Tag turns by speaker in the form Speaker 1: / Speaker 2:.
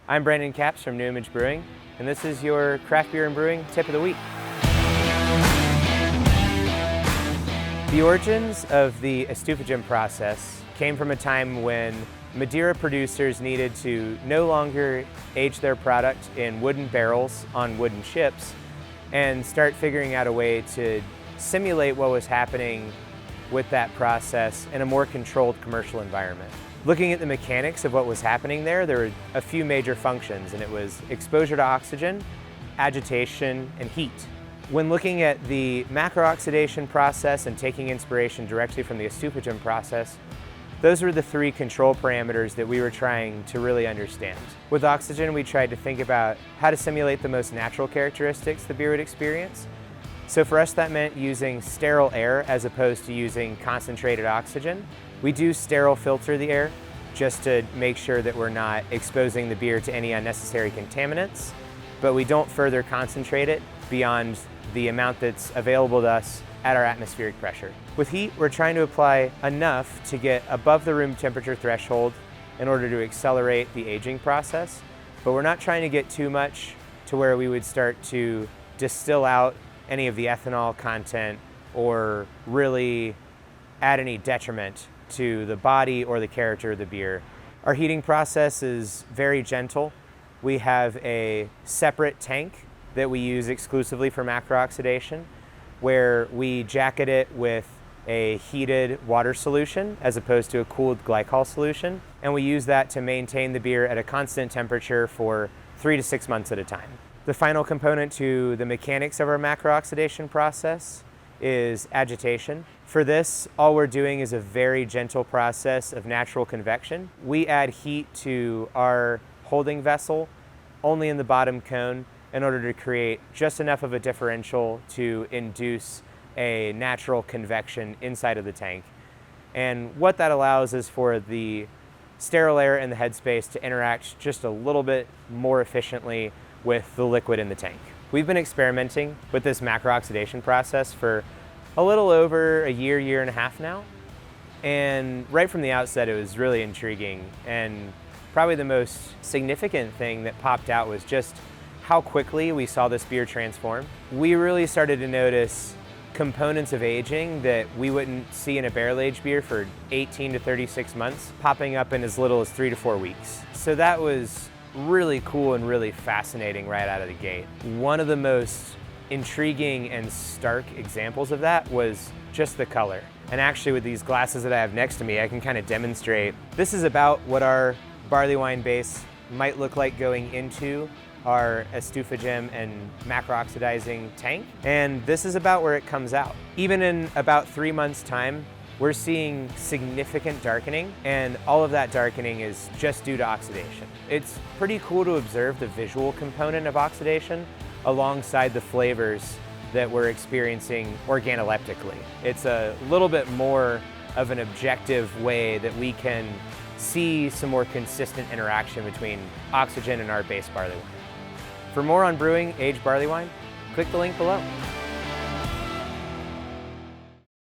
Speaker 1: I'm Brandon Capps from New Image Brewing, and this is your craft beer and brewing tip of the week. The origins of the estufagem process came from a time when Madeira producers needed to no longer age their product in wooden barrels on wooden ships and start figuring out a way to simulate what was happening with that process in a more controlled commercial environment. Looking at the mechanics of what was happening there were a few major functions, and it was exposure to oxygen, agitation, and heat. When looking at the macro-oxidation process and taking inspiration directly from the estufagem process, those were the three control parameters that we were trying to really understand. With oxygen, we tried to think about how to simulate the most natural characteristics the beer would experience. So for us, that meant using sterile air as opposed to using concentrated oxygen. We do sterile filter the air just to make sure that we're not exposing the beer to any unnecessary contaminants, but we don't further concentrate it beyond the amount that's available to us at our atmospheric pressure. With heat, we're trying to apply enough to get above the room temperature threshold in order to accelerate the aging process, but we're not trying to get too much to where we would start to distill out any of the ethanol content or really add any detriment to the body or the character of the beer. Our heating process is very gentle. We have a separate tank that we use exclusively for macro-oxidation, where we jacket it with a heated water solution as opposed to a cooled glycol solution, and we use that to maintain the beer at a constant temperature for 3 to 6 months at a time. The final component to the mechanics of our macro-oxidation process is agitation. For this, all we're doing is a very gentle process of natural convection. We add heat to our holding vessel only in the bottom cone in order to create just enough of a differential to induce a natural convection inside of the tank. And what that allows is for the sterile air in the headspace to interact just a little bit more efficiently with the liquid in the tank. We've been experimenting with this macro-oxidation process for a little over a year and a half now. And right from the outset, it was really intriguing. And probably the most significant thing that popped out was just how quickly we saw this beer transform. We really started to notice components of aging that we wouldn't see in a barrel-aged beer for 18 to 36 months, popping up in as little as 3 to 4 weeks. So that was really cool and really fascinating right out of the gate. One of the most intriguing and stark examples of that was just the color. And actually with these glasses that I have next to me, I can kind of demonstrate. This is about what our barley wine base might look like going into our estufagem and macro-oxidizing tank. And this is about where it comes out. Even in about 3 months' time, we're seeing significant darkening, and all of that darkening is just due to oxidation. It's pretty cool to observe the visual component of oxidation alongside the flavors that we're experiencing organoleptically. It's a little bit more of an objective way that we can see some more consistent interaction between oxygen and our base barley wine. For more on brewing aged barley wine, click the link below.